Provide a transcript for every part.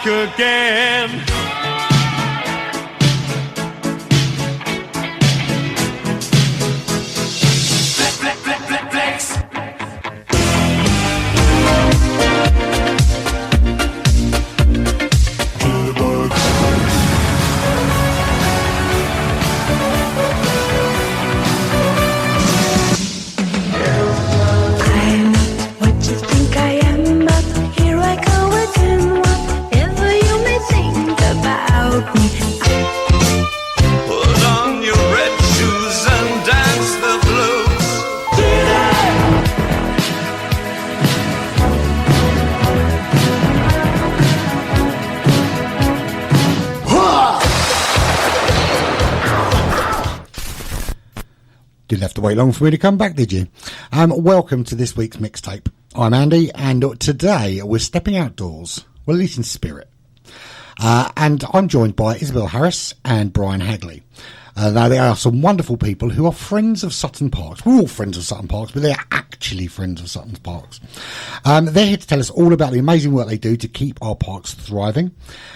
back again. Didn't have to wait long for me to come back, did you? Welcome to this week's mixtape. I'm Andy, and today we're stepping outdoors, well, at least in spirit. And I'm joined by Isabel Harris and Brian Hagley. Now, they are some wonderful people who are friends of Sutton Parks. We're all friends of Sutton Parks, but they're actually friends of Sutton Parks. They're here to tell us all about the amazing work they do to keep our parks thriving,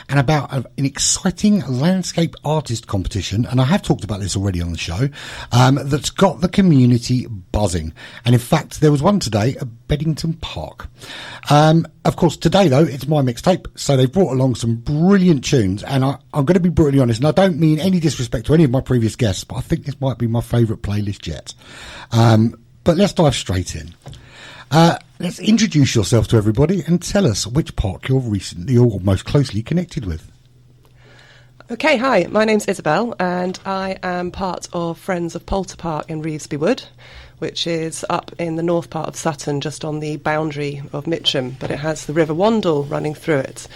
and about an exciting landscape artist competition, and I have talked about this already on the show, that's got the community buzzing. And in fact, there was one today at Beddington Park. Of course, today, though, it's my mixtape, so they've brought along some brilliant tunes, and I'm going to be brutally honest, and I don't mean any disrespect to any of my previous guests, but I think this might be my favourite playlist yet. But let's dive straight in. Let's introduce yourself to everybody and tell us which park you're recently or most closely connected with. Okay, hi, my name's Isabel, and I am part of Friends of Poulter Park in Revesby Wood, which is up in the north part of Sutton, just on the boundary of Mitcham, but it has the River Wandle running through it.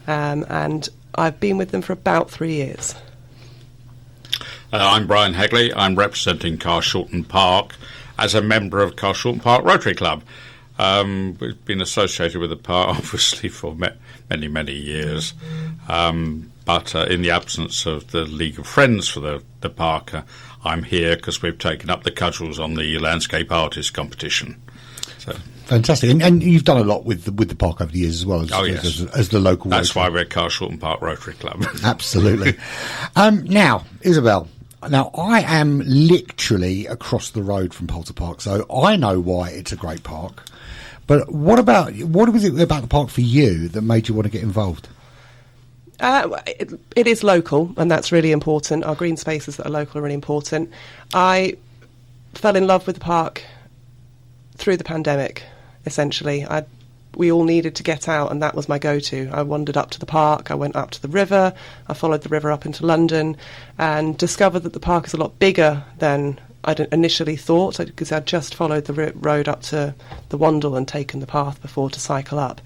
And I've been with them for about 3 years. I'm Brian Hagley. I'm representing Carshalton Park as a member of Carshalton Park Rotary Club. We've been associated with the park, obviously, for many, many years. But in the absence of the League of Friends for the park, I'm here because we've taken up the cudgels on the Landscape Artist competition. So. Fantastic. And you've done a lot with the park over the years as well as, as the local. That's why we're Carshalton Park Rotary Club. Absolutely. Now, Isabel, I am literally across the road from Poulter Park, so I know why it's a great park. But what was it about the park for you that made you want to get involved? It is local, and that's really important. Our green spaces that are local are really important. I fell in love with the park through the pandemic, essentially. We all needed to get out, and that was my go-to. I wandered up to the park, I went up to the river, I followed the river up into London, and discovered that the park is a lot bigger than I'd initially thought, because I'd just followed the road up to the Wandle and taken the path before to cycle up.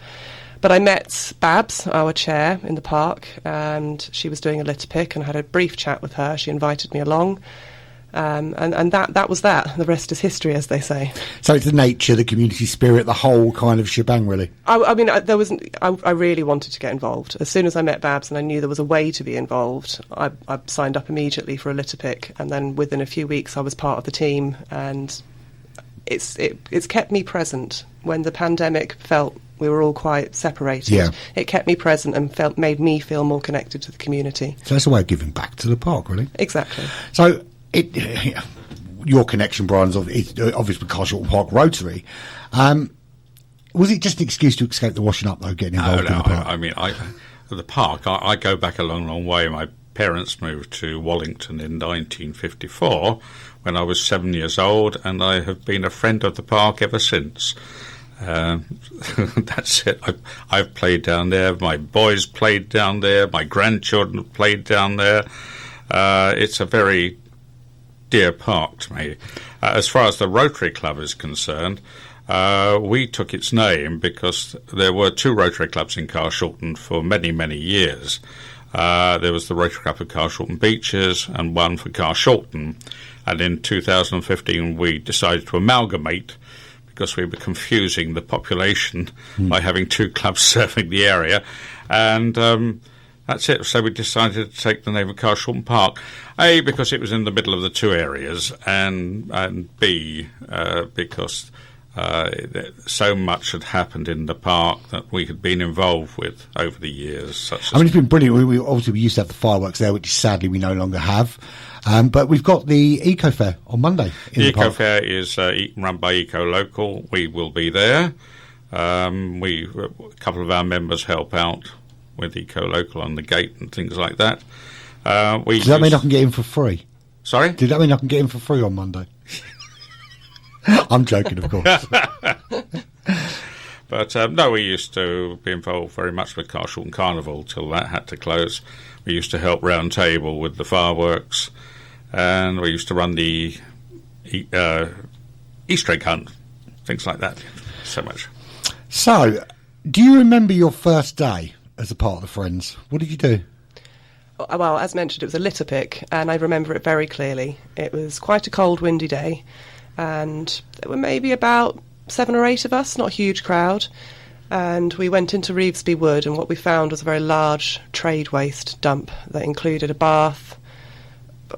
But I met Babs, our chair, in the park, and she was doing a litter pick, and I had a brief chat with her. She invited me along, and that was that. The rest is history, as they say. So it's the nature, the community spirit, the whole kind of shebang, really. I mean, I really wanted to get involved. As soon as I met Babs and I knew there was a way to be involved, I signed up immediately for a litter pick, and then within a few weeks I was part of the team, and it's kept me present. When the pandemic felt we were all quite separated, it kept me present and made me feel more connected to the community. So that's a way of giving back to the park, really. Exactly. So your connection, Brian, is obviously with Carshalton Park Rotary. Was it just an excuse to escape the washing up, though, getting involved in the park? I mean, the park, I go back a long, long way. My parents moved to Wallington in 1954 when I was 7 years old, and I have been a friend of the park ever since. That's it. I've played down there. My boys played down there. My grandchildren played down there. It's a very dear park to me. As far as the Rotary Club is concerned, we took its name because there were two Rotary Clubs in Carshalton for many, many years. There was the Rotary Club of Carshalton Beaches and one for Carshalton. And in 2015 we decided to amalgamate because we were confusing the population by having two clubs serving the area. And that's it. So we decided to take the name of Carshalton Park. A, because it was in the middle of the two areas, and B, because So much had happened in the park that we had been involved with over the years. Such as I mean, it's been brilliant. We obviously we used to have the fireworks there, which sadly we no longer have. But we've got the Eco Fair on Monday. The Eco Fair is run by Eco Local. We will be there. A couple of our members help out with Eco Local on the gate and things like that. Does that mean I can get in for free? Sorry? Did that mean I can get in for free on Monday? I'm joking, of course. But no, we used to be involved very much with Carshalton Carnival till that had to close. We used to help Round Table with the fireworks, and we used to run the Easter egg hunt, things like that. So much. So, do you remember your first day as a part of the Friends? What did you do? Well, as mentioned, it was a litter pick, and I remember it very clearly. It was quite a cold, windy day, and there were maybe about 7 or 8 of us, not a huge crowd, and we went into Revesby Wood, and what we found was a very large trade waste dump that included a bath,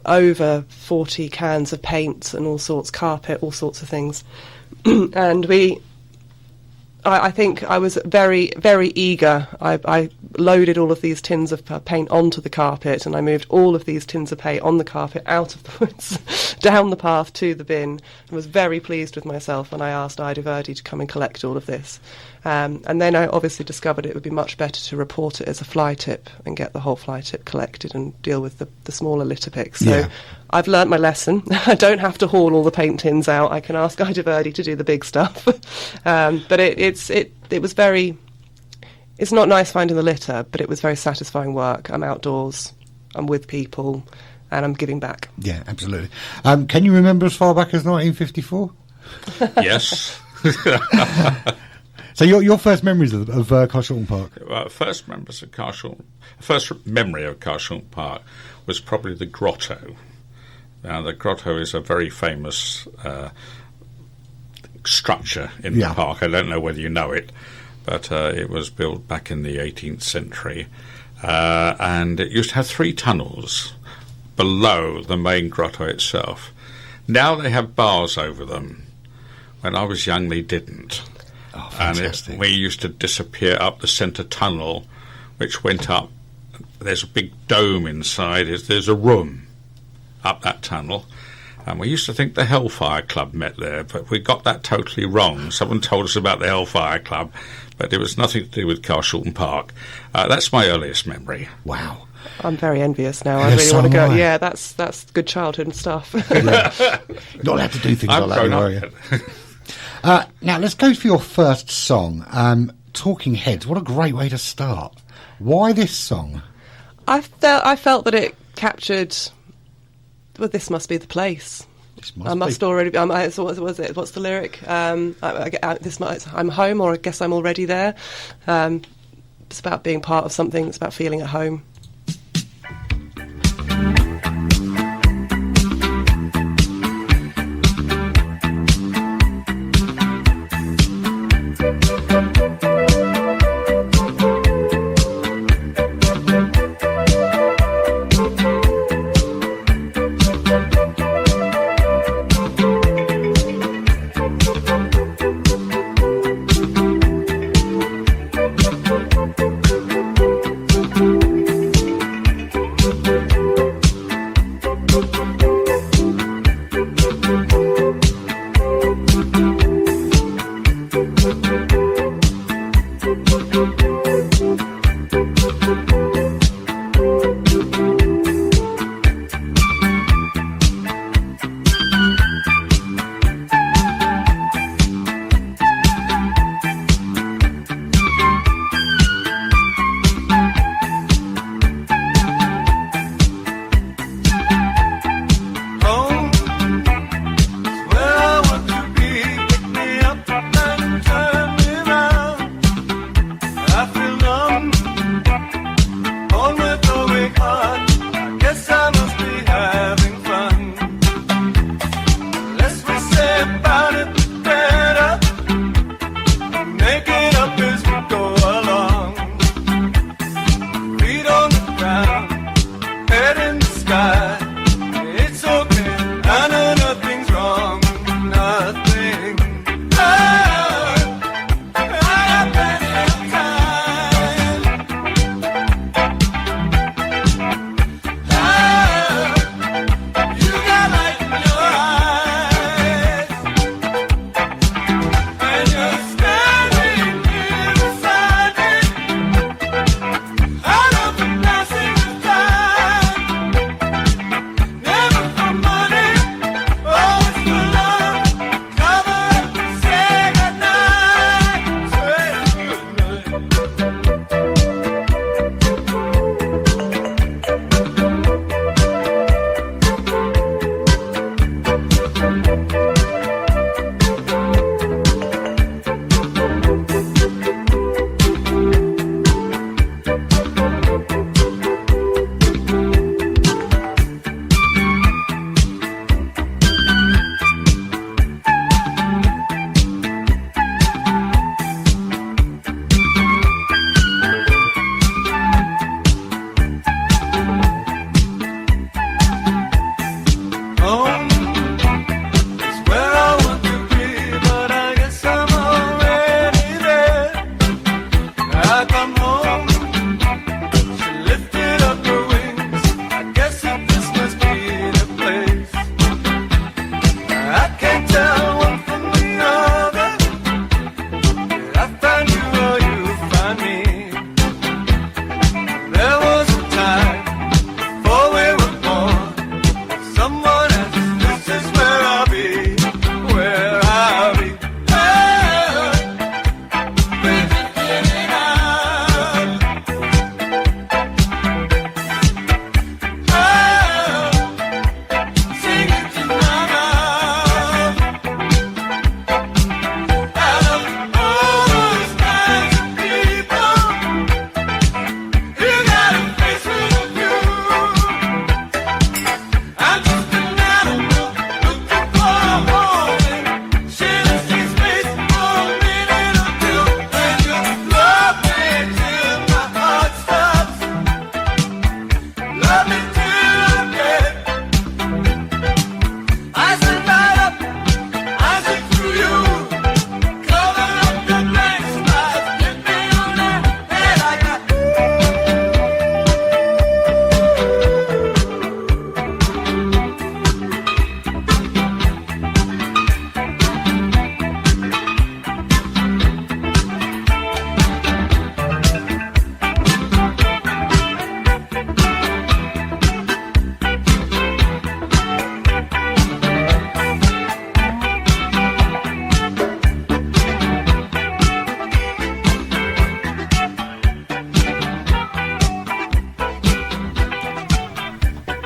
over 40 cans of paint and all sorts, carpet, all sorts of things. And I think I was very, very eager. I loaded all of these tins of paint onto the carpet, and I moved all of these tins of paint on the carpet out of the woods, down the path to the bin, and was very pleased with myself when I asked Ida Verdi to come and collect all of this. And then I obviously discovered it would be much better to report it as a fly tip and get the whole fly tip collected and deal with the smaller litter picks. So Yeah. I've learnt my lesson. I don't have to haul all the paint tins out. I can ask Ida Verdi to do the big stuff. But it was very... It's not nice finding the litter, but it was very satisfying work. I'm outdoors, I'm with people, and I'm giving back. Yeah, absolutely. Can you remember as far back as 1954? Yes. So your first memories of Carshalton Park? First memory of Carshalton Park was probably the grotto. Now, the grotto is a very famous structure in the park. I don't know whether you know it, but it was built back in the 18th century, and it used to have 3 tunnels below the main grotto itself. Now they have bars over them. When I was young, they didn't. Oh, fantastic. And we used to disappear up the centre tunnel, which went up. There's a big dome inside. There's a room up that tunnel. And we used to think the Hellfire Club met there, but we got that totally wrong. Someone told us about the Hellfire Club, but it was nothing to do with Carshalton Park. That's my earliest memory. Wow. I'm very envious now. Yeah, I really so want to go. am I. Yeah, that's good childhood stuff. Yeah. Not allowed to do things I'm like that, grown are up. you? Now, let's go for your first song, Talking Heads. What a great way to start. Why this song? I felt that it captured... Well, this must be the place. I must already be... so what was it? What's the lyric? I'm home, or I guess I'm already there. It's about being part of something. It's about feeling at home.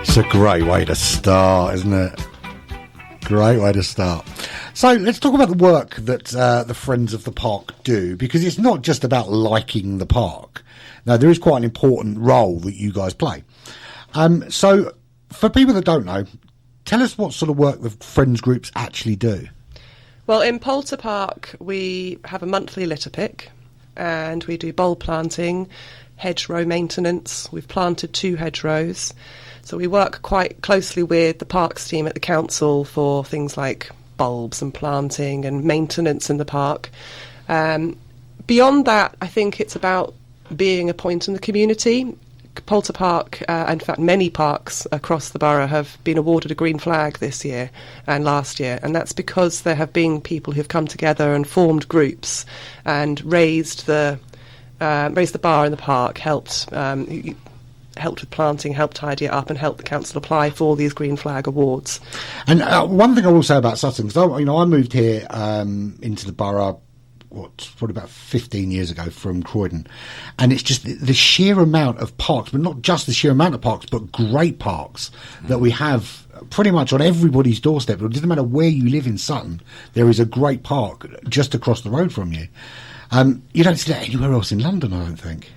It's a great way to start, isn't it? Great way to start. So let's talk about the work that the Friends of the Park do, because it's not just about liking the park. Now, there is quite an important role that you guys play. So for people that don't know, tell us what sort of work the Friends groups actually do. Well, in Poulter Park, we have a monthly litter pick, and we do bulb planting, hedgerow maintenance. We've planted 2 hedgerows. So we work quite closely with the parks team at the council for things like bulbs and planting and maintenance in the park. Beyond that, I think it's about being a point in the community. Poulter Park, in fact many parks across the borough, have been awarded a green flag this year and last year, and that's because there have been people who've come together and formed groups and raised the bar in the park, helped with planting, helped tidy it up, and helped the council apply for these green flag awards. And one thing I will say about Sutton, because I moved here into the borough probably about 15 years ago from Croydon, and it's just the sheer amount of parks, but not just the sheer amount of parks, but great parks that we have pretty much on everybody's doorstep. It doesn't matter where you live in Sutton, there is a great park just across the road from you. You don't see that anywhere else in London, I don't think.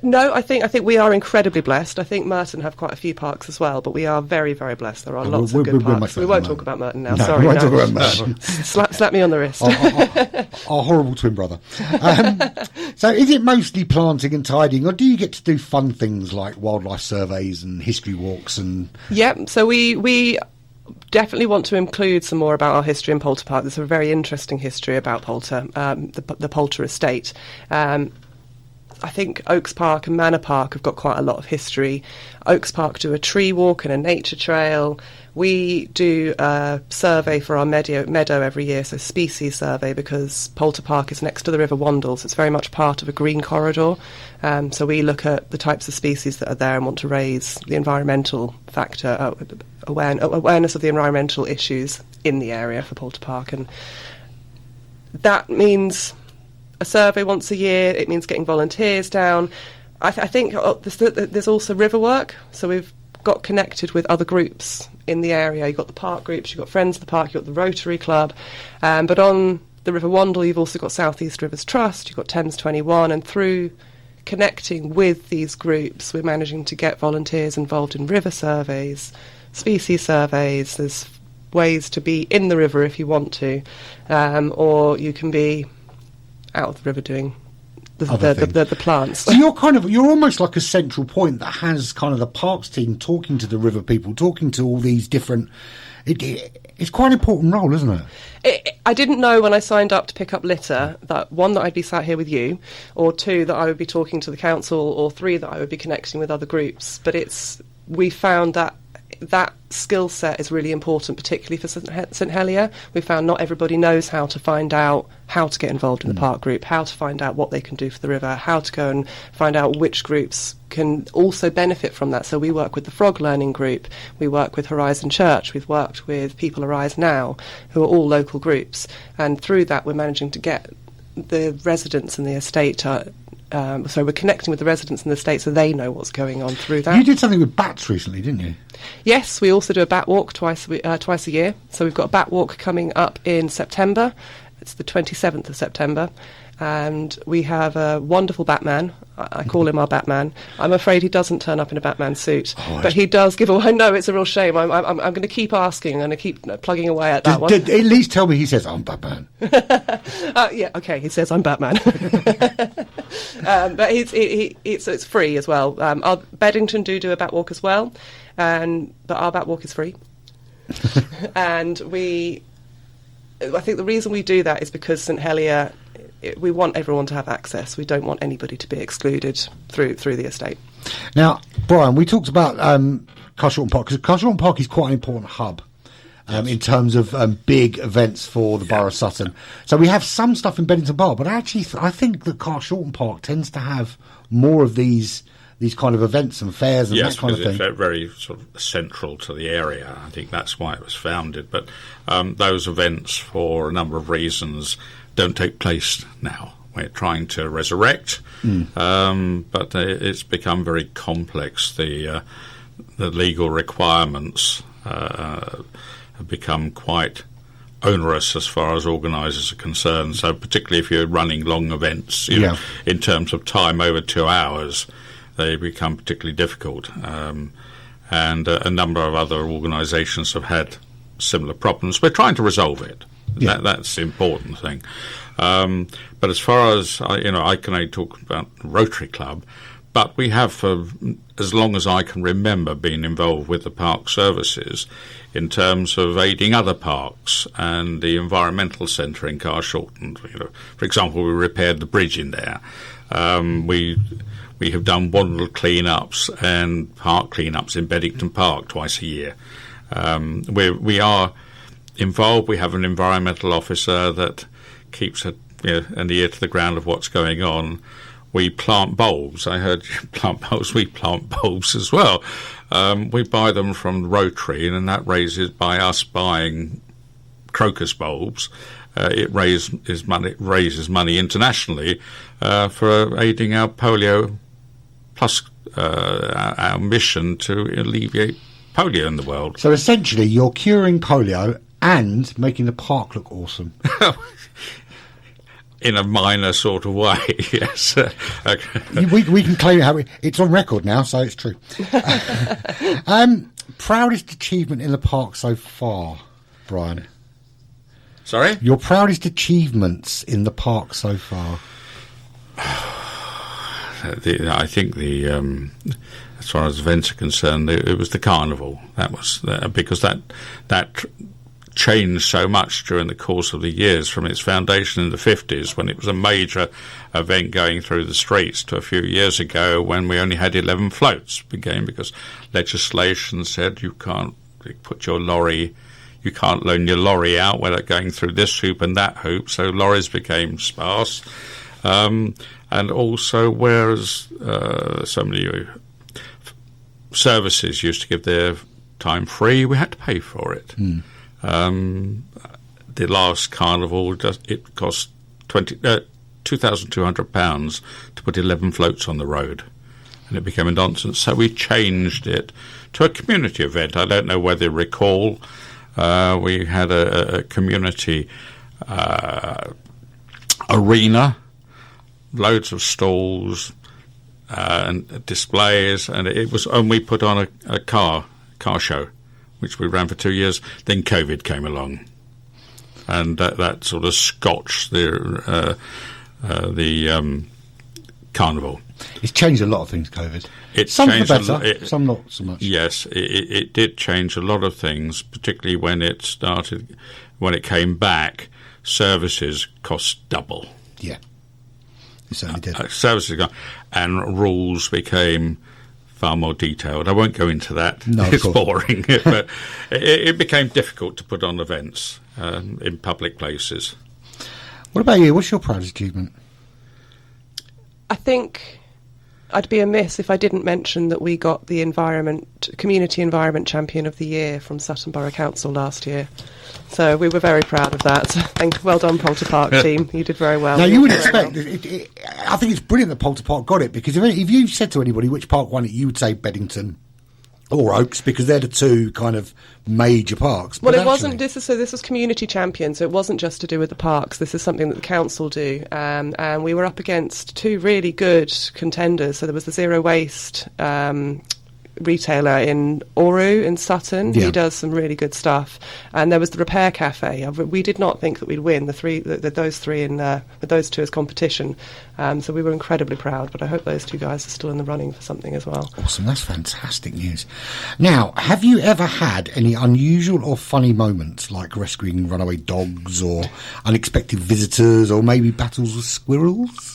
No, I think we are incredibly blessed. I think Merton have quite a few parks as well, but we are very, very blessed. There are lots of good parks. We won't talk about Merton now. No, sorry, we won't talk about Merton. Slap me on the wrist. Our horrible twin brother. So is it mostly planting and tidying, or do you get to do fun things like wildlife surveys and history walks? And Yep, so we definitely want to include some more about our history in Poulter Park. There's a very interesting history about Poulter, the Poulter estate. I think Oaks Park and Manor Park have got quite a lot of history. Oaks Park do a tree walk and a nature trail. We do a survey for our meadow every year, so species survey, because Poulter Park is next to the River Wandle, so it's very much part of a green corridor. So we look at the types of species that are there and want to raise the environmental factor, awareness of the environmental issues in the area for Poulter Park. And that means a survey once a year. It means getting volunteers down. I think there's also river work, so we've got connected with other groups in the area. You've got the park groups, you've got Friends of the Park, you've got the Rotary Club, but on the River Wandle you've also got South East Rivers Trust, you've got Thames 21, and through connecting with these groups we're managing to get volunteers involved in river surveys, species surveys. There's ways to be in the river if you want to, or you can be out of the river doing the plants. So you're almost like a central point that has kind of the parks team talking to the river people, talking to all these different. It's quite an important role, isn't it? I didn't know when I signed up to pick up litter that, 1, that I'd be sat here with you, or 2, that I would be talking to the council, or 3, that I would be connecting with other groups. But we found that skill set is really important, particularly for St Helier. We found not everybody knows how to find out how to get involved in the park group, how to find out what they can do for the river, how to go and find out which groups can also benefit from that. So we work with the Frog Learning Group, we work with Horizon Church, we've worked with People Arise Now, who are all local groups, and through that we're managing to get the residents in the estate so we're connecting with the residents in the estate so they know what's going on through that. You did something with bats recently, didn't you? Yes, we also do a bat walk twice a year. So we've got a bat walk coming up in September. It's the 27th of September. And we have a wonderful Batman. I call him our Batman. I'm afraid he doesn't turn up in a Batman suit, but he does give away. No, it's a real shame. I'm going to keep asking. I'm going to keep plugging away at that one. At least tell me he says, I'm Batman. Yeah, okay, he says, I'm Batman. But it's free as well. Our Beddington do a bat walk as well, but our bat walk is free. And I think the reason we do that is because St Helier, we want everyone to have access. We don't want anybody to be excluded through the estate. Now, Brian, we talked about Carshalton Park, because Carshalton Park is quite an important hub in terms of big events for the borough of Sutton. So we have some stuff in Beddington Park, but actually I think that Carshalton Park tends to have more of these kind of events and fairs and that kind of thing. Yes, because it's very sort of central to the area. I think that's why it was founded. But those events, for a number of reasons, don't take place now. We're trying to resurrect, but it's become very complex. The the legal requirements have become quite onerous as far as organisers are concerned. So particularly if you're running long events, you know, in terms of time over 2 hours, they become particularly difficult. And a number of other organisations have had similar problems. We're trying to resolve it. That's the important thing. But as far as I can only talk about Rotary Club, but we have, for as long as I can remember, been involved with the park services in terms of aiding other parks and the environmental centre in Carshalton. For example, we repaired the bridge in there. We have done waddle clean-ups and park clean-ups in Beddington Park twice a year. We are involved. We have an environmental officer that keeps an ear to the ground of what's going on. We plant bulbs. I heard you plant bulbs. We plant bulbs as well. We buy them from Rotary, and that raises, by us buying crocus bulbs, it raises money internationally for aiding our polio, plus our mission to alleviate polio in the world. So essentially, you're curing polio and making the park look awesome. In a minor sort of way, yes. We can claim it's on record now, so it's true. Proudest achievement in the park so far, Brian? Sorry? Your proudest achievements in the park so far? I think as far as events are concerned, it was the carnival. That was because that changed so much during the course of the years, from its foundation in the 50s, when it was a major event going through the streets, to a few years ago when we only had 11 floats, again because legislation said you can't loan your lorry out without going through this hoop and that hoop, so lorries became sparse. And also, whereas so many services used to give their time free, we had to pay for it. The last carnival, it cost £2,200 to put 11 floats on the road, and it became a nonsense. So we changed it to a community event. I don't know whether you recall, we had a community arena, loads of stalls and displays, and we put on a car show, which we ran for 2 years. Then COVID came along, and that sort of scotched the carnival. It's changed a lot of things, COVID. Some for better, some not so much. Yes, it did change a lot of things, particularly when it came back, services cost double. Yeah, it certainly did. Services and rules became far more detailed. I won't go into that. No, it's boring. But it became difficult to put on events in public places. What about you? What's your proudest achievement? I think I'd be amiss if I didn't mention that we got the Community Environment Champion of the Year from Sutton Borough Council last year. So we were very proud of that. Well done, Poulter Park team. You did very well. Now, you would expect... I think it's brilliant that Poulter Park got it, because if you said to anybody which park won it, you would say Beddington or Oaks, because they're the two kind of major parks. Well, it wasn't. This was community champion, so it wasn't just to do with the parks. This is something that the council do, and we were up against two really good contenders. So there was the Zero Waste retailer in Oru in Sutton. He does some really good stuff, and there was the Repair Cafe. We did not think that we'd win those three with those two as competition, so we were incredibly proud. But I hope those two guys are still in the running for something as well. Awesome, that's fantastic news. Now, have you ever had any unusual or funny moments, like rescuing runaway dogs or unexpected visitors, or maybe battles with squirrels?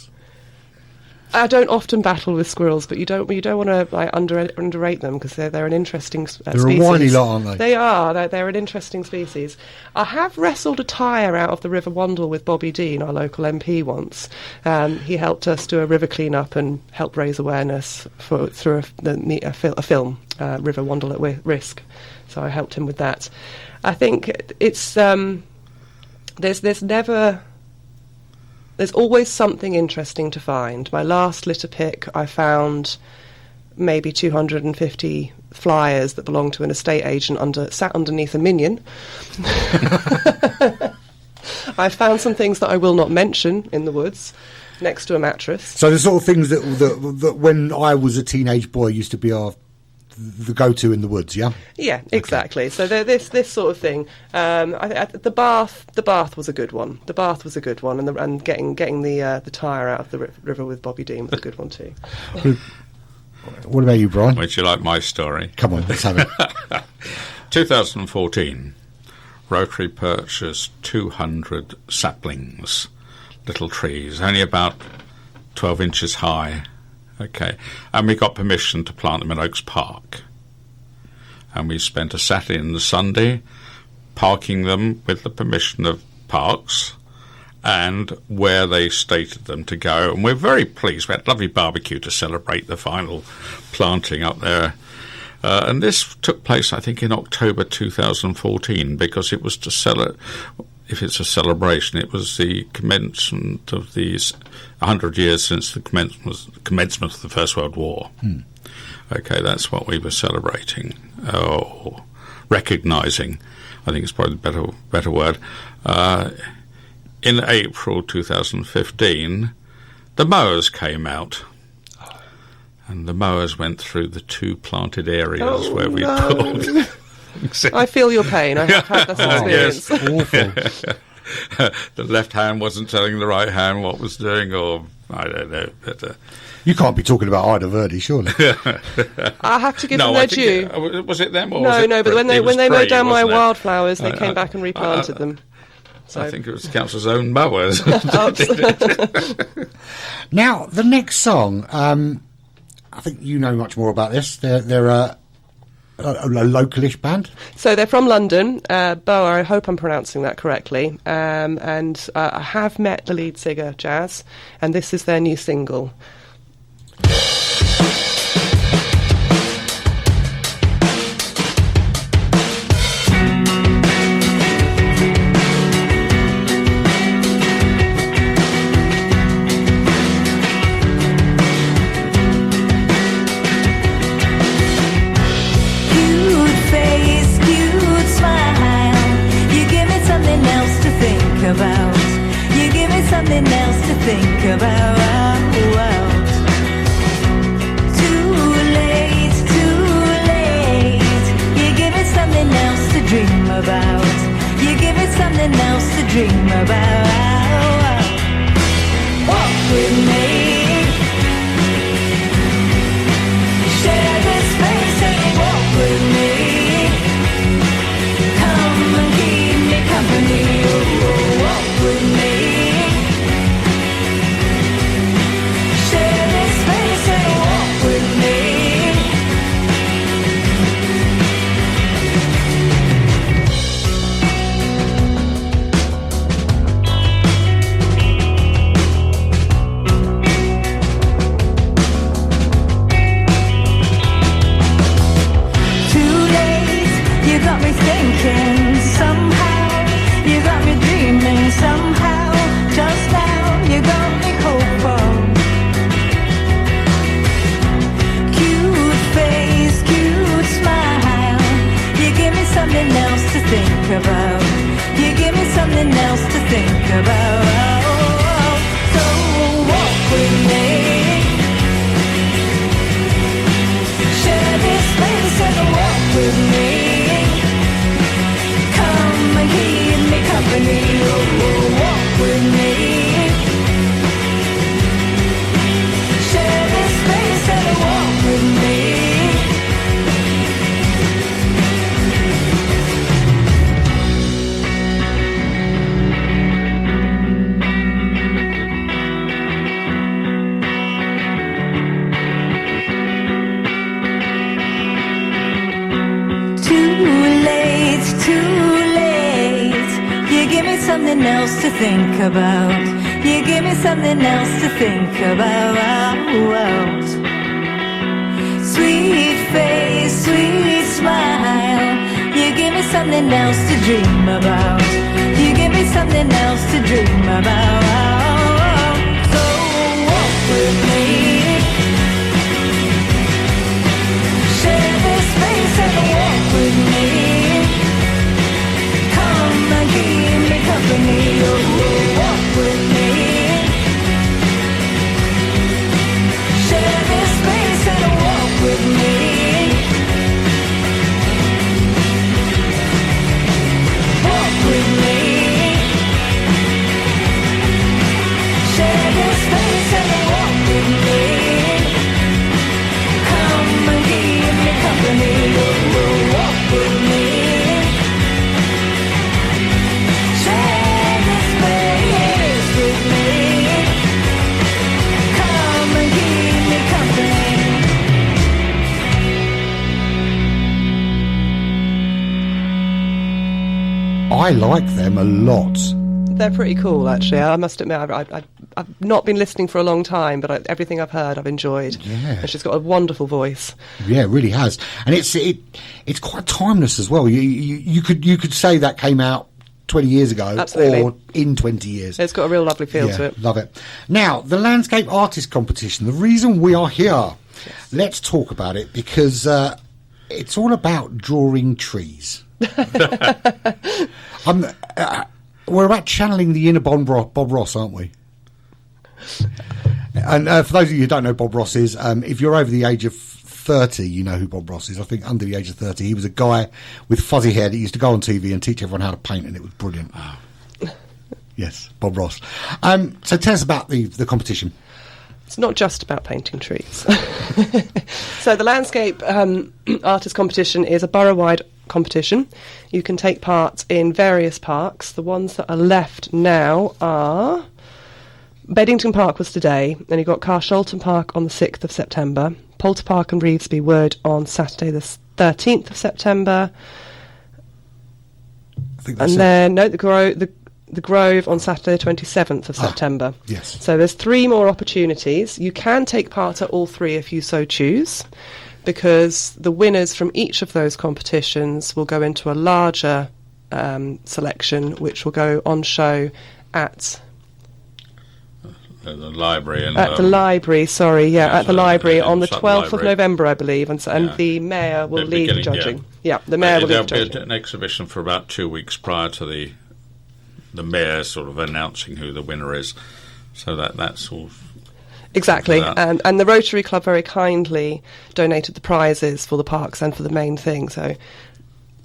I don't often battle with squirrels, but you don't want to underrate them, because they're an interesting species. They're a whiny lot, aren't they? They are. They're an interesting species. I have wrestled a tyre out of the River Wandle with Bobby Dean, our local MP, once. He helped us do a river clean-up and help raise awareness through a film, River Wandle at Risk. So I helped him with that. I think it's there's always something interesting to find. My last litter pick, I found maybe 250 flyers that belong to an estate agent sat underneath a minion. I found some things that I will not mention in the woods next to a mattress. So the sort of things that when I was a teenage boy used to be the go-to in the woods, yeah? Yeah, exactly. Okay. So this sort of thing. The bath was a good one. The bath was a good one, and getting the tyre out of the river with Bobby Dean was a good one too. What about you, Brian? Would you like my story? Come on, let's have it. 2014, Rotary purchased 200 saplings, little trees, only about 12 inches high. Okay, and we got permission to plant them in Oaks Park. And we spent a Saturday and a Sunday parking them with the permission of Parks and where they stated them to go. And we're very pleased. We had a lovely barbecue to celebrate the final planting up there. And this took place, I think, in October 2014, because it was if it's a celebration, it was the commencement of these 100 years since the commencement of the First World War. Okay, that's what we were celebrating, or recognising. I think it's probably the better word. In April 2015, the mowers came out. And the mowers went through the 2 planted areas where we pulled. I feel your pain. I have had this experience. Awful. The left hand wasn't telling the right hand what was doing, or I don't know. But, you can't be talking about Ida Verdi, surely. I have to give them their due. Was it them? Or No, but when they mowed down my wildflowers, they came back and replanted them. So. I think it was the council's own mowers. Now, the next song, I think you know much more about this. They're a localish band. So they're from London. Boa, I hope I'm pronouncing that correctly. And I have met the lead singer, Jazz, and this is their new single. something else to think about. You give me something else to think about. Sweet face, sweet smile. You give me something else to dream about. You give me something else to dream about. So walk with me. I like them a lot. They're pretty cool, actually. I must admit, I've not been listening for a long time, but everything I've heard, I've enjoyed. Yeah. And she's got a wonderful voice. Yeah, it really has, and it's quite timeless as well. You could say that came out 20 years ago, Absolutely. or in 20 years. It's got a real lovely feel to it. Love it. Now, the Landscape Artist competition. The reason we are here, let's talk about it, because it's all about drawing trees. We're about channeling the inner Bob Ross, aren't we? And for those of you who don't know Bob Ross is, if you're over the age of 30, you know who Bob Ross is. I think under the age of 30, he was a guy with fuzzy hair that used to go on TV and teach everyone how to paint, and it was brilliant. Oh. Yes, Bob Ross. So tell us about the competition. It's not just about painting trees. So the Landscape Artist competition is a borough-wide competition. You can take part in various parks. The ones that are left now are... Beddington Park was today, and you've got Carshalton Park on the 6th of September, Poulter Park and Revesby Wood on Saturday the 13th of September, I think that's and then the Grove on Saturday the 27th of September. Yes. So there's 3 more opportunities. You can take part at all 3 if you so choose, because the winners from each of those competitions will go into a larger selection, which will go on show at... the library. At the library, at the library on the 12th of November, I believe, and the mayor will lead the judging. The mayor will lead the judging. There'll be an exhibition for about 2 weeks prior to the mayor sort of announcing who the winner is, so that's all. Exactly, and the Rotary Club very kindly donated the prizes for the parks and for the main thing, so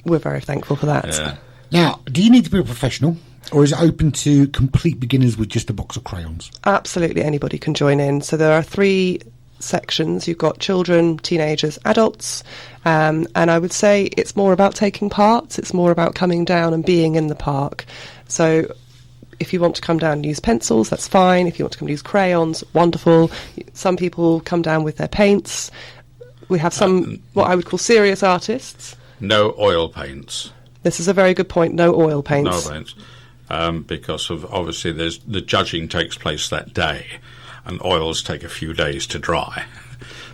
we're very thankful for that. Yeah. Now, do you need to be a professional, or is it open to complete beginners with just a box of crayons? Absolutely, anybody can join in. So there are 3 sections. You've got children, teenagers, adults, and I would say it's more about taking part. It's more about coming down and being in the park. So if you want to come down and use pencils, that's fine. If you want to come and use crayons, wonderful. Some people come down with their paints. We have some, what I would call serious artists. No oil paints. This is a very good point, no oil paints. No paints. Because of obviously the judging takes place that day, and oils take a few days to dry.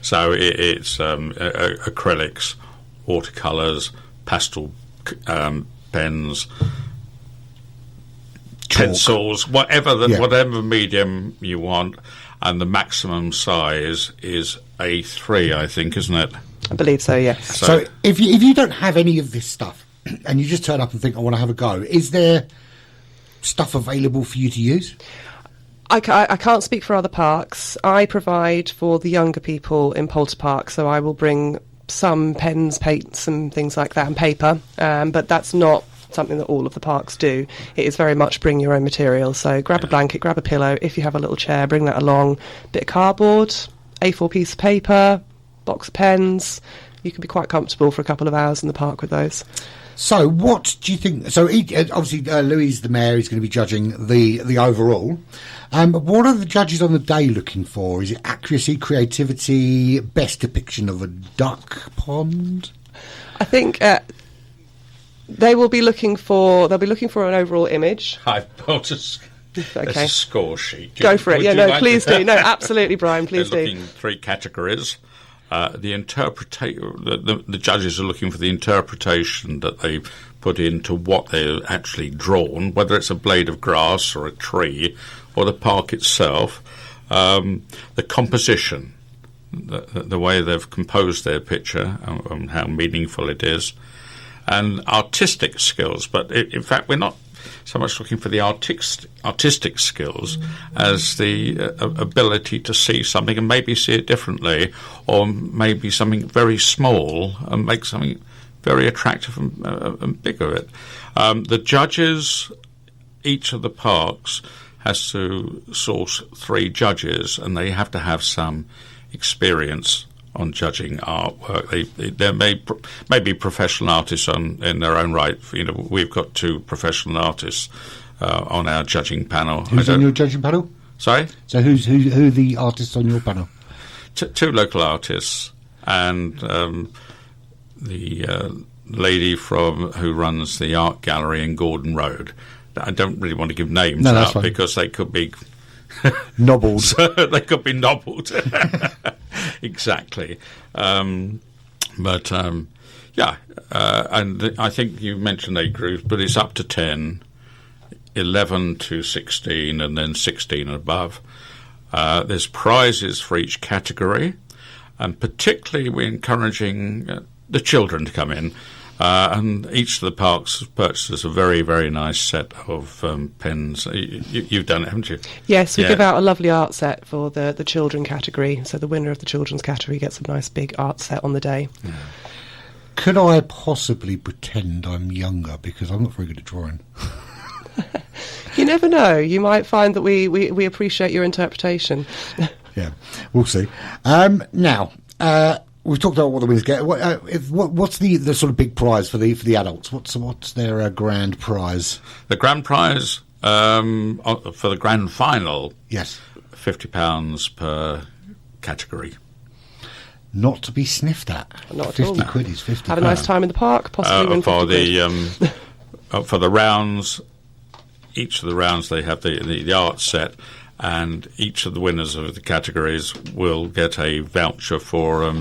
So it's acrylics, watercolours, pastel pens, pencils, whatever medium you want, and the maximum size is A3, I think, isn't it? I believe so, yes. So if you don't have any of this stuff and you just turn up and think, I want to have a go, is there stuff available for you to use? I can't speak for other parks. I provide for the younger people in Poulter Park, so I will bring some pens, paints and things like that, and paper, but that's not something that all of the parks do. It is very much bring your own material, so grab a blanket, grab a pillow. If you have a little chair, bring that along. Bit of cardboard, A4 piece of paper, box of pens. You can be quite comfortable for a couple of hours in the park with those. So what do you think? So obviously Louise, the mayor, is going to be judging the overall. What are the judges on the day looking for? Is it accuracy, creativity, best depiction of a duck pond? I think they'll be looking for an overall image. I've built a score sheet. Go for it. Yeah, no, please do. No, absolutely, Brian, please do. They're looking 3 categories. The judges are looking for the interpretation that they put into what they're actually drawn, whether it's a blade of grass or a tree or the park itself. The composition, the way they've composed their picture and how meaningful it is, and artistic skills. But in fact, we're not so much looking for the artistic skills as the ability to see something and maybe see it differently, or maybe something very small and make something very attractive and big of it. The judges, each of the parks has to source 3 judges, and they have to have some experience on judging artwork. There may be professional artists in their own right. We've got 2 professional artists on our judging panel. Who's on your judging panel? Sorry? So who are the artists on your panel? 2 local artists, and the lady who runs the art gallery in Gordon Road. I don't really want to give names that's out fine. because they could be Nobbled. they could be nobbled. Exactly. And I think you mentioned 8 groups, but it's up to 10, 11 to 16, and then 16 and above. There's prizes for each category, and particularly we're encouraging the children to come in. And each of the parks purchases a very, very nice set of pens. You've done it, haven't you? Yes, we give out a lovely art set for the children category. So the winner of the children's category gets a nice big art set on the day. Yeah. Could I possibly pretend I'm younger because I'm not very good at drawing? You never know. You might find that we appreciate your interpretation. Yeah, we'll see. Now, we've talked about what the winners get. What's the sort of big prize for the adults? What's their grand prize? The grand prize for the grand final. Yes, £50 per category. Not to be sniffed at. Not at 50 all. quid is 50. Have a nice time in the park. Possibly win 50 quid. For the rounds. Each of the rounds they have the art set, and each of the winners of the categories will get a voucher for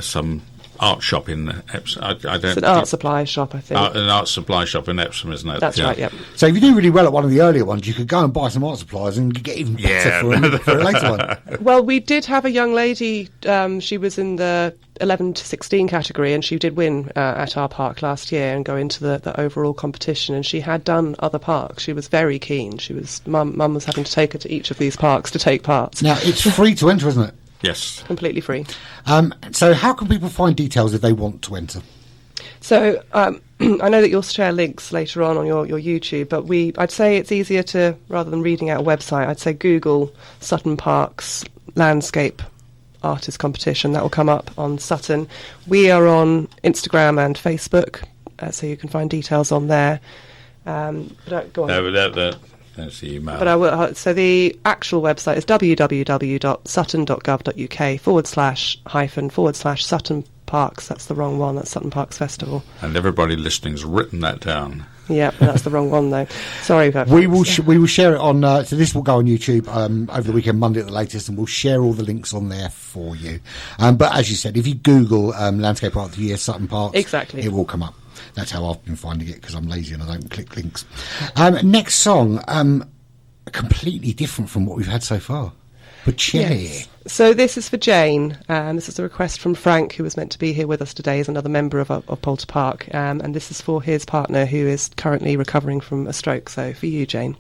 some art shop in Epsom. It's an art supply shop, I think. An art supply shop in Epsom, isn't it? That's right, yep. So if you do really well at one of the earlier ones, you could go and buy some art supplies and get even better for a later one. Well, we did have a young lady, she was in the 11 to 16 category, and she did win at our park last year and go into the overall competition, and she had done other parks. She was very keen. Mum was having to take her to each of these parks to take part. Now, it's free to enter, isn't it? Yes. Completely free. So how can people find details if they want to enter? So I know that you'll share links later on your YouTube, but I'd say it's easier to, rather than reading out a website, I'd say Google Sutton Parks Landscape Artist Competition. That will come up on Sutton. We are on Instagram and Facebook, so you can find details on there. Go on. No, that's the email. But I will. So the actual website is www.sutton.gov.uk/Sutton Parks. That's the wrong one. That's Sutton Parks Festival. And everybody listening's written that down. Yeah, that's the wrong one though. Sorry about that. We will share it on. So this will go on YouTube over the weekend, Monday at the latest, and we'll share all the links on there for you. But as you said, if you Google Landscape Art of the Year Sutton Parks, exactly, it will come up. That's how I've been finding it because I'm lazy and I don't click links. Next song, completely different from what we've had so far. Bocelli. Yes. So this is for Jane. This is a request from Frank, who was meant to be here with us today as another member of Poulter Park. And this is for his partner, who is currently recovering from a stroke. So for you, Jane.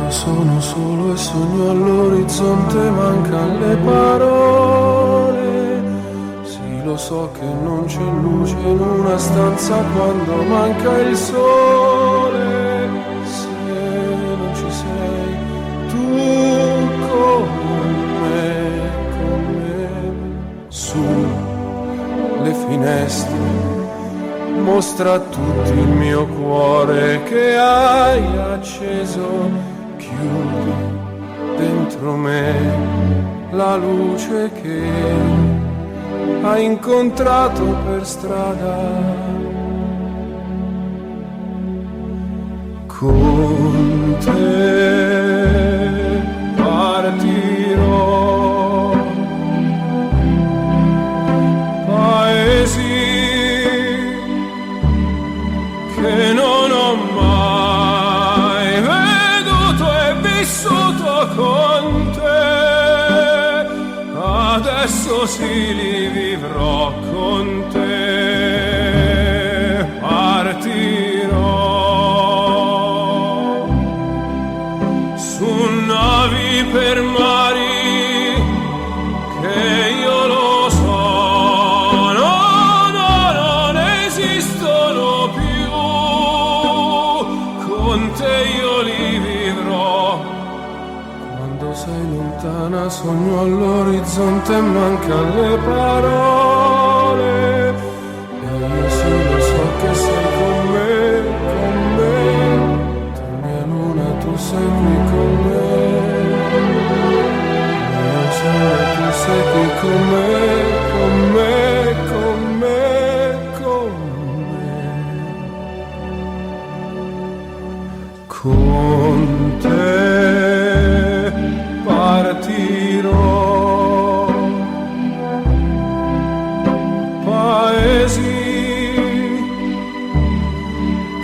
Sono solo e sogno all'orizzonte, mancano le parole. Sì, lo so che non c'è luce in una stanza quando manca il sole. Se non ci sei tu con me, su le finestre, mostra a tutti il mio cuore che hai acceso. Chiudi dentro me la luce che hai incontrato per strada. Con te partirò, paesi che non ho mai vissuto con te, adesso sì li vivrò con te, partirò su navi per mari che io lo so, non esistono più, con te io li vivrò Quando sei lontana sogno all'orizzonte e mancano le parole. E io solo so che sei con me, tu mia luna, tu sei qui con me. Io solo tu sei qui con me, con me, con me, con me. Con te partirò, paesi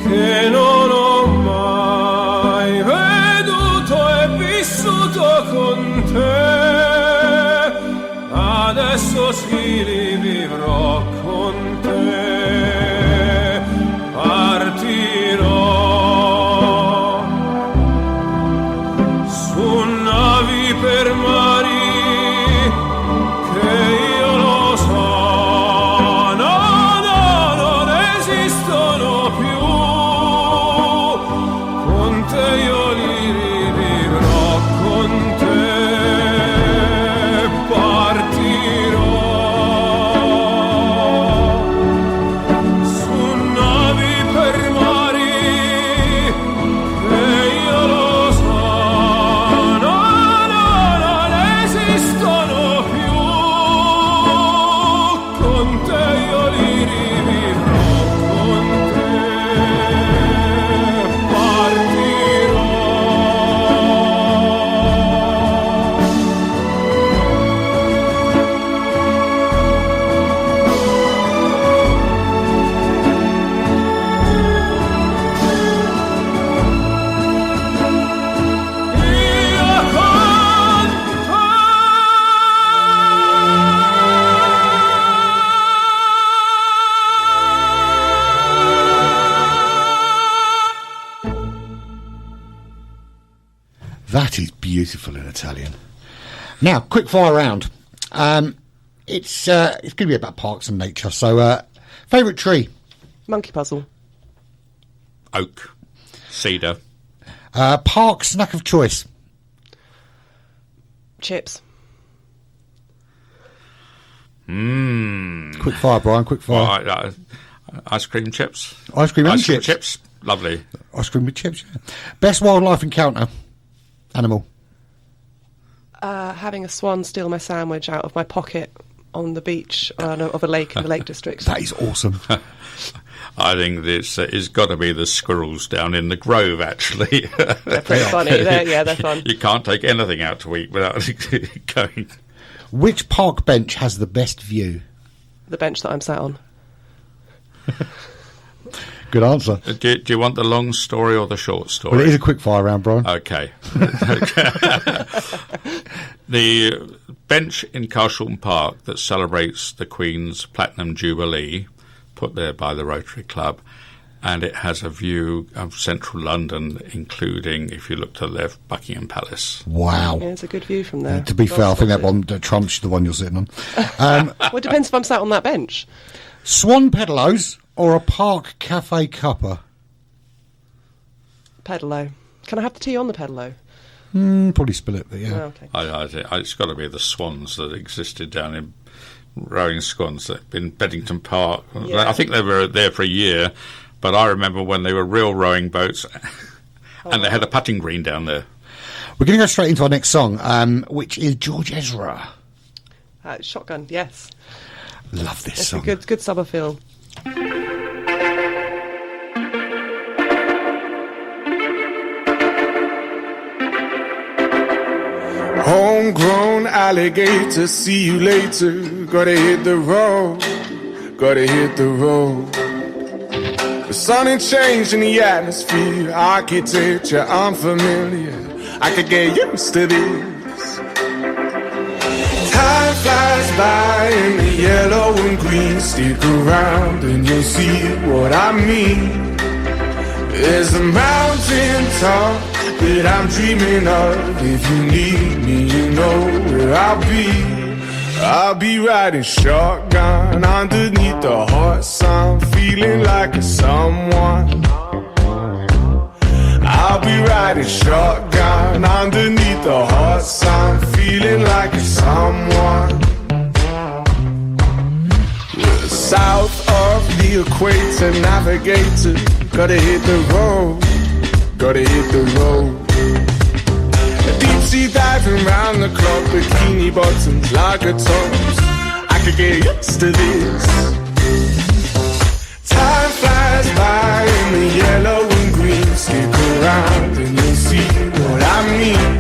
che non ho mai veduto e vissuto con te, adesso sì li vivrò con te, partirò. Per mari che io lo so, no, no, non esistono più, con te io li rivivrò, con te partirò, su navi per mari che io lo so. That is beautiful in Italian. Now, quick fire round. It's going to be about parks and nature. So, favourite tree? Monkey puzzle. Oak. Cedar. Park snack of choice? Chips. Quick fire, Brian, quick fire. Well, ice cream chips. Ice cream and Ice cream chips? chips. Lovely. Ice cream with chips, yeah. Best wildlife encounter? Animal? Having a swan steal my sandwich out of my pocket on the beach of a lake in the Lake District. That is awesome. I think this has got to be the squirrels down in the Grove, actually. They're pretty funny. They're fun. You can't take anything out to eat without going. Which park bench has the best view? The bench that I'm sat on. Good answer. Do you want the long story or the short story? Well, it is a quick fire round, Brian. Okay. The bench in Carshalton Park that celebrates the Queen's Platinum Jubilee, put there by the Rotary Club, and it has a view of central London, including, if you look to the left, Buckingham Palace. Wow. Yeah, it's a good view from there. To be fair, I think that one trumps the one you're sitting on. Well, it depends if I'm sat on that bench. Swan Pedalos or a park cafe cuppa? Pedalo. Can I have the tea on the pedalo? Probably spill it, but yeah. Oh, okay. It's got to be the swans that existed down in rowing swans that have been Beddington Park. Yeah. I think they were there for a year, but I remember when they were real rowing boats and they had a putting green down there. We're going to go straight into our next song, which is George Ezra. Shotgun, yes. Love this It's song. a good summer feel. Homegrown alligator, see you later. Gotta hit the road, gotta hit the road. The sun ain't changing the atmosphere, architecture unfamiliar. I could get used to this. Time flies by in the yellow and green. Stick around and you'll see what I mean. There's a mountain top that I'm dreaming of. If you need me, you know where I'll be. I'll be riding shotgun underneath the hot sun, feeling like a someone. I'll I'll be riding shotgun underneath the hot sun, feeling like a someone. We're south of the equator, navigator. Gotta hit the road, gotta hit the road. Deep sea diving round the clock, bikini bottoms, lager tops. I could get used to this. Time flies by in the yellow and green. Stick around and you'll see what I mean.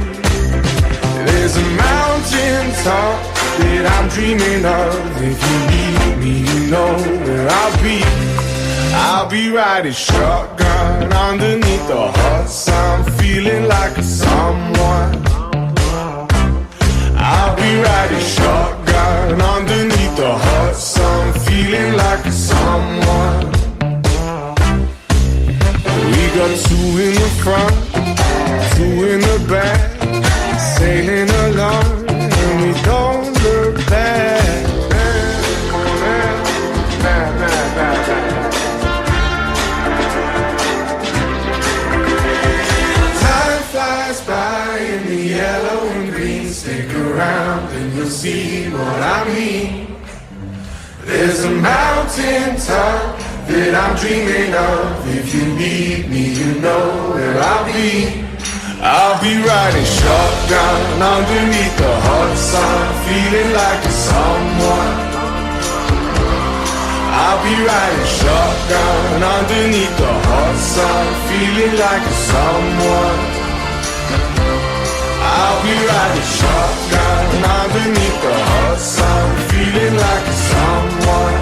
There's a mountain top that I'm dreaming of. If you need me, you know where I'll be. I'll be riding shotgun underneath the hot sun, feeling like a someone. I'll be riding shotgun underneath the hot sun, feeling like a someone. We got two in the front, two in the back, sailing along, and we don't look back. Time flies by in the yellow and green. Stick around and you'll see what I mean. There's a mountain top that I'm dreaming of. If you need me, you know where I'll be. I'll be riding shotgun underneath the hot sun, feeling like a someone. I'll be riding shotgun underneath the hot sun, feeling like a someone. I'll be riding shotgun underneath the hot sun, feeling like a someone.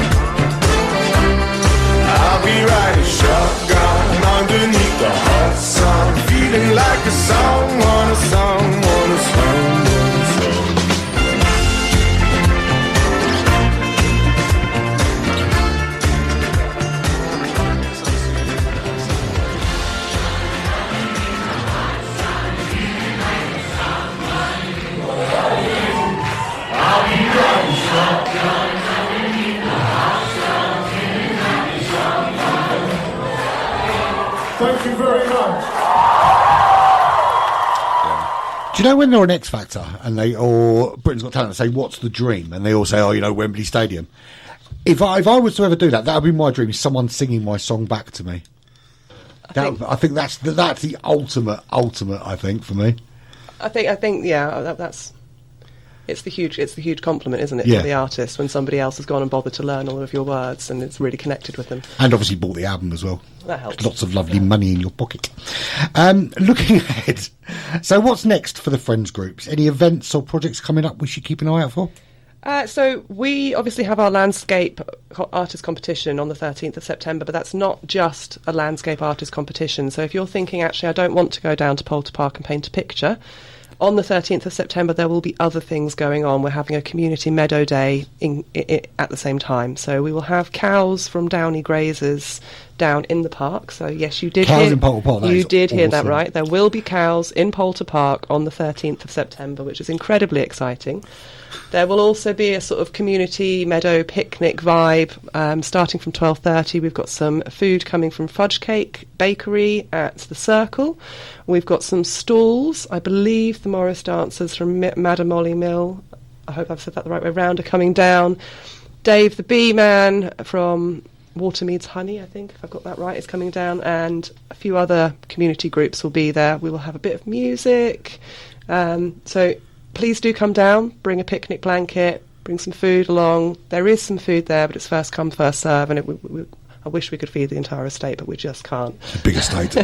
I'll be riding shotgun underneath the hot sun, feeling like a someone, a someone, a someone, a someone. Thank you very much. Do you know when they're on X Factor and they, or Britain's Got Talent, say, what's the dream? And they all say, oh, you know, Wembley Stadium. If I was to ever do that, that would be my dream, is someone singing my song back to me. I think that's the ultimate, I think, for me. I think, yeah, that's it's the huge compliment, isn't it, Yeah. to the artist when somebody else has gone and bothered to learn all of your words and it's really connected with them. And obviously bought the album as well. That helps. Lots of lovely money in your pocket. Looking ahead, so what's next for the Friends groups? Any events or projects coming up we should keep an eye out for? So we obviously have our landscape artist competition on the 13th of September, but that's not just a landscape artist competition. So if you're thinking, actually, I don't want to go down to Poulter Park and paint a picture, on the 13th of September there will be other things going on. We're having a community meadow day at the same time. So we will have cows from Downey grazers down in the park. So yes, you did Cows in Poulter Park, that you is did hear that awesome. right. There will be cows in Poulter Park on the 13th of September, which is incredibly exciting. There will also be a sort of community meadow picnic vibe starting from 12:30. We've got some food coming from Fudge Cake Bakery at the Circle. We've got some stalls. I believe the Morris dancers from Madam Molly Mill, I hope I've said that the right way round, are coming down. Dave the Bee Man from Watermead's Honey, I think, if I've got that right, is coming down, and a few other community groups will be there. We will have a bit of music. So please do come down, bring a picnic blanket, bring some food along. There is some food there, but it's first come, first serve, and I wish we could feed the entire estate, but we just can't. It's a big estate.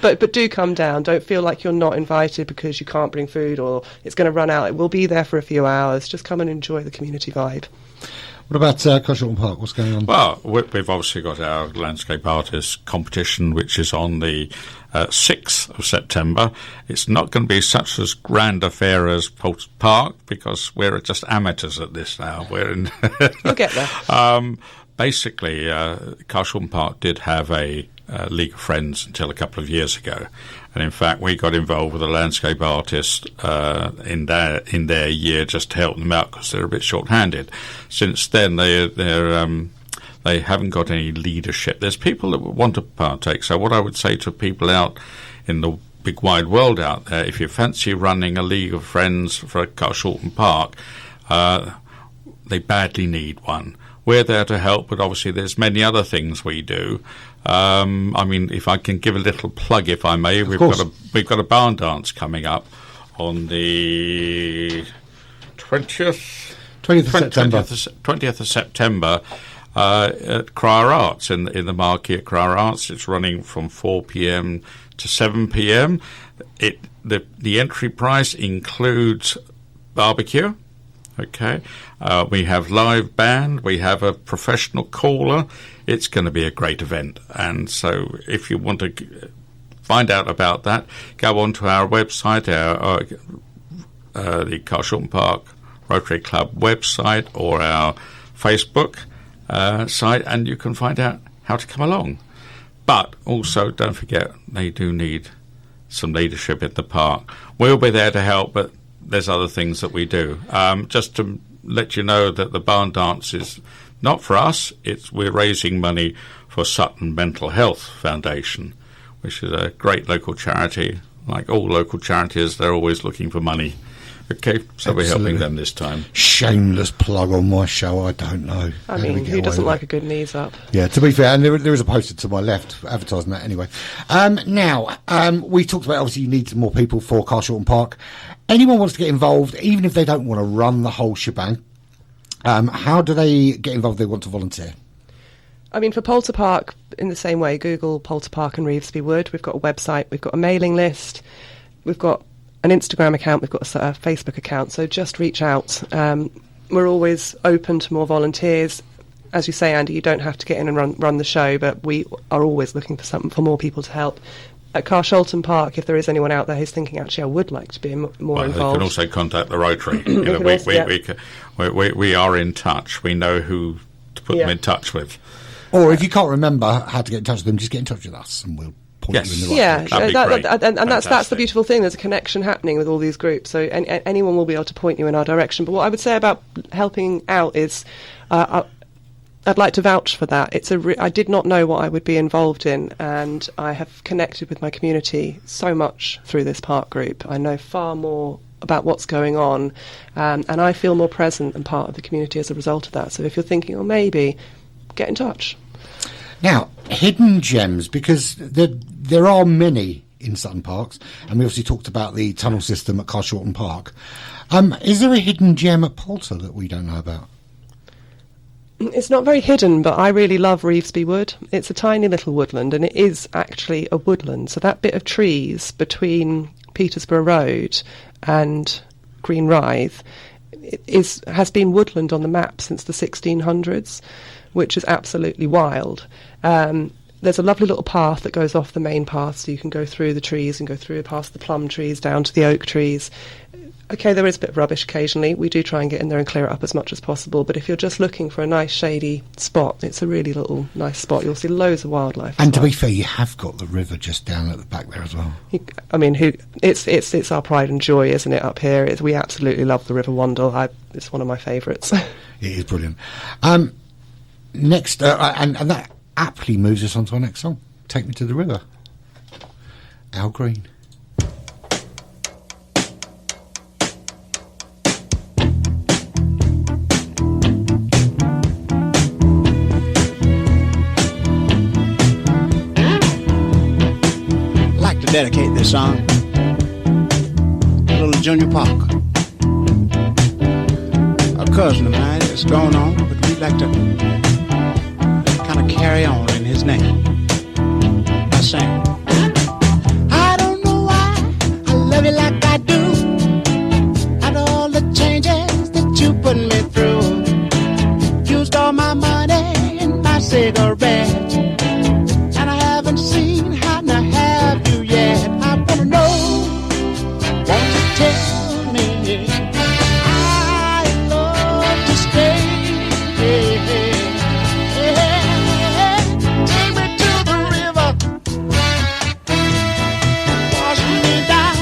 But do come down. Don't feel like you're not invited because you can't bring food or it's going to run out. It will be there for a few hours. Just come and enjoy the community vibe. What about Cushelton Park? What's going on? Well, we've obviously got our landscape artist competition, which is on the 6th of September. It's not going to be such as grand affair as Poulter Park because we're just amateurs at this now. We're in. You'll get there. Basically, Cushelton Park did have a League of Friends until a couple of years ago, and in fact, we got involved with a landscape artist in their year just to help them out because they're a bit short-handed. Since then, their they haven't got any leadership. There's people that want to partake. So what I would say to people out in the big wide world out there, if you fancy running a league of friends for Carshalton Park, they badly need one. We're there to help, but obviously there's many other things we do. I mean, if I can give a little plug, if I may, we've got a barn dance coming up on the 20th of September at Crier Arts in the marquee at Crier Arts. It's running from 4 p.m. to 7 p.m. The entry price includes barbecue. Okay, we have live band, we have a professional caller. It's going to be a great event, and so if you want to find out about that, go onto our website, the Carshalton Park Rotary Club website, or our Facebook site, and you can find out how to come along. But also, don't forget, they do need some leadership in the park. We'll be there to help, but there's other things that we do. Just to let you know that the barn dance is not for us. We're raising money for Sutton Mental Health Foundation, which is a great local charity. Like all local charities, they're always looking for money. Okay, so Absolutely. We're helping them this time. Shameless plug on my show, I don't know. I mean, who doesn't like a good knees up? Yeah, to be fair, and there is a poster to my left advertising that anyway. Now, we talked about, obviously, you need some more people for Carshalton Park. Anyone wants to get involved, even if they don't want to run the whole shebang, how do they get involved if they want to volunteer? I mean, for Poulter Park, in the same way, Google Poulter Park and Revesby Wood. We've got a website, we've got a mailing list, we've got an Instagram account, we've got a Facebook account, so just reach out. We're always open to more volunteers. As you say, Andy, you don't have to get in and run the show, but we are always looking for more people to help. At Carshalton Park, if there is anyone out there who's thinking, actually, I would like to be more involved. They can also contact the Rotary. We are in touch. We know who to put them in touch with. Or if you can't remember how to get in touch with them, just get in touch with us and we'll point you in the right direction. And that's the beautiful thing. There's a connection happening with all these groups, so anyone will be able to point you in our direction. But what I would say about helping out is I'd like to vouch for that. I did not know what I would be involved in, and I have connected with my community so much through this park group. I know far more about what's going on, and I feel more present and part of the community as a result of that. So if you're thinking, oh, maybe, get in touch. Now, hidden gems, because there are many in Sutton Parks, and we obviously talked about the tunnel system at Carshalton Park. Is there a hidden gem at Poulter that we don't know about? It's not very hidden, but I really love Revesby Wood. It's a tiny little woodland, and it is actually a woodland. So that bit of trees between Petersborough Road and Green Rythe has been woodland on the map since the 1600s, which is absolutely wild. There's a lovely little path that goes off the main path, so you can go through the trees and go through past the plum trees down to the oak trees. Okay, there is a bit of rubbish occasionally. We do try and get in there and clear it up as much as possible, but if you're just looking for a nice shady spot, it's a really little nice spot. You'll see loads of wildlife. And to be fair, you have got the river just down at the back there as well. It's our pride and joy, isn't it, up here? We absolutely love the River Wandle. It's one of my favourites. It is brilliant. Next, and that aptly moves us on to our next song, Take Me to the River. Al Green. Dedicate this song to little Junior Parker, a cousin of mine that's going on, but we'd like to kind of carry on in his name. I sing. I don't know why I love you like I do, and all the changes that you put me through. Used all my money and my cigarettes, and I haven't seen how to have you yet. I wanna know, won't you tell me I love to stay? Take me to the river, wash me down.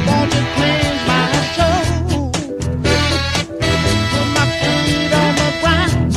Won't you cleanse my soul? Put my feet on the ground.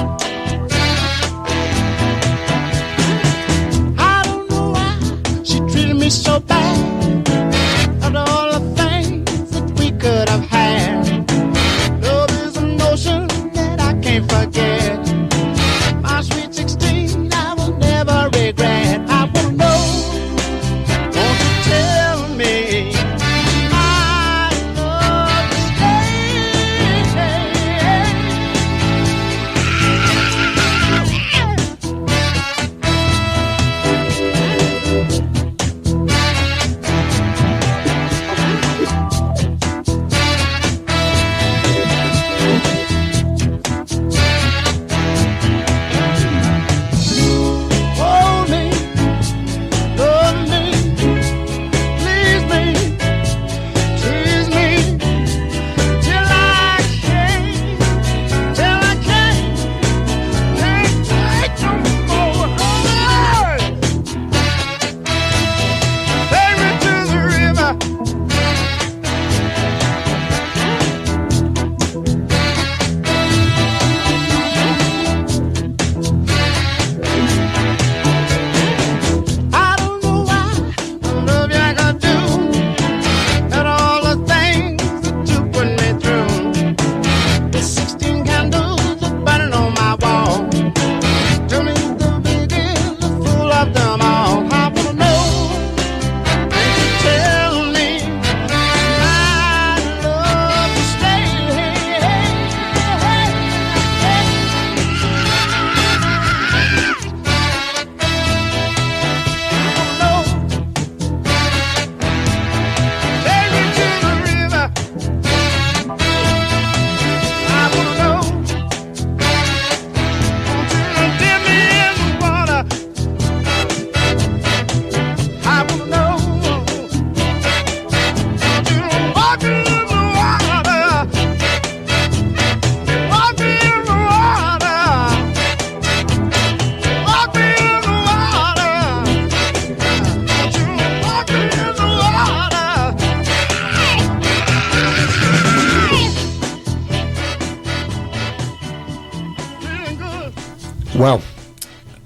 Well,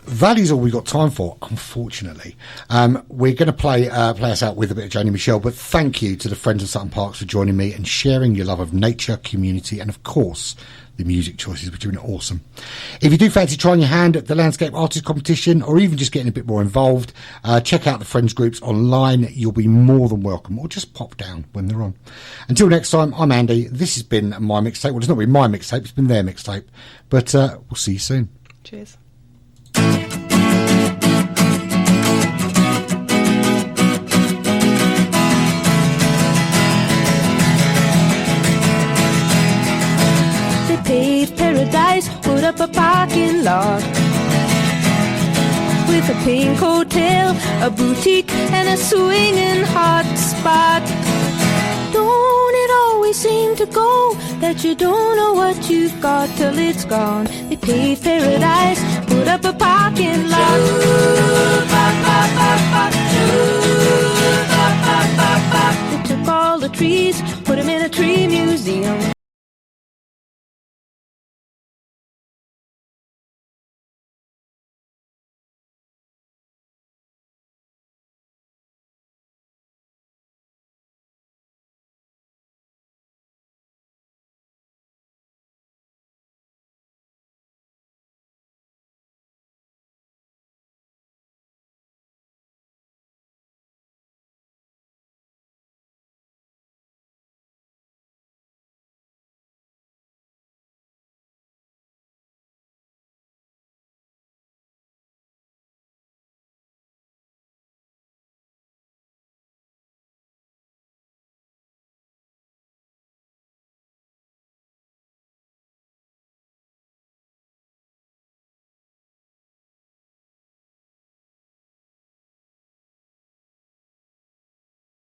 that is all we've got time for, unfortunately. We're going to play us out with a bit of Joni Mitchell, but thank you to the Friends of Sutton Parks for joining me and sharing your love of nature, community, and of course, the music choices, which have been awesome. If you do fancy trying your hand at the Landscape Artist competition, or even just getting a bit more involved, check out the Friends groups online. You'll be more than welcome, or just pop down when they're on. Until next time, I'm Andy. This has been my mixtape. Well, it's not been my mixtape, it's been their mixtape. But we'll see you soon. Cheers. Paved paradise, put up a parking lot with a pink hotel, a boutique, and a swinging hot spot. Don't it always seem to go that you don't know what you've got till it's gone? They paved paradise, put up a parking lot. They took all the trees, put them in a tree museum.